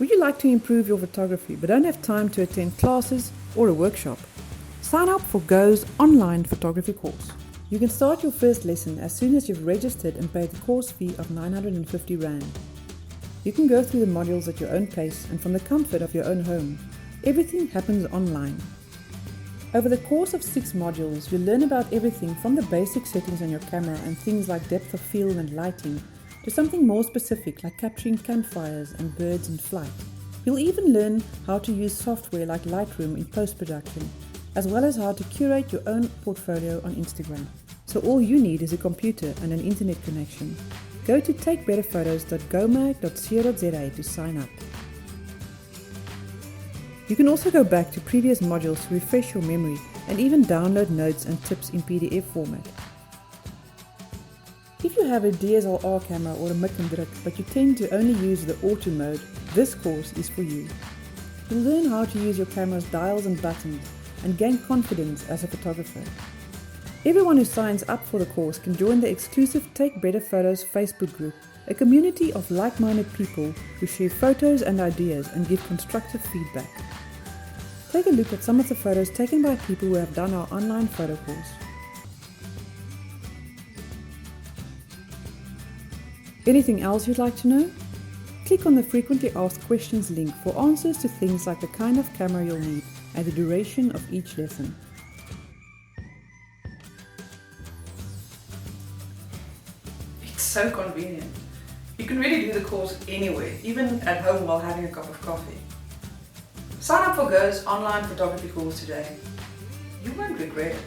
Would you like to improve your photography but don't have time to attend classes or a workshop? Sign up for Go's online photography course. You can start your first lesson as soon as you've registered and paid the course fee of 950 Rand. You can go through the modules at your own pace and from the comfort of your own home. Everything happens online. Over the course of 6 modules, you'll learn about everything from the basic settings on your camera and things like depth of field and lighting, to something more specific like capturing campfires and birds in flight. You'll even learn how to use software like Lightroom in post-production, as well as how to curate your own portfolio on Instagram. So all you need is a computer and an internet connection. Go to takebetterphotos.gomag.co.za to sign up. You can also go back to previous modules to refresh your memory and even download notes and tips in PDF format. If you have a DSLR camera or a Mic and Druk but you tend to only use the auto mode, this course is for you. You'll learn how to use your camera's dials and buttons and gain confidence as a photographer. Everyone who signs up for the course can join the exclusive Take Better Photos Facebook group, a community of like-minded people who share photos and ideas and give constructive feedback. Take a look at some of the photos taken by people who have done our online photo course. Anything else you'd like to know? Click on the Frequently Asked Questions link for answers to things like the kind of camera you'll need and the duration of each lesson. It's so convenient. You can really do the course anywhere, even at home while having a cup of coffee. Sign up for Go's online photography course today. You won't regret it.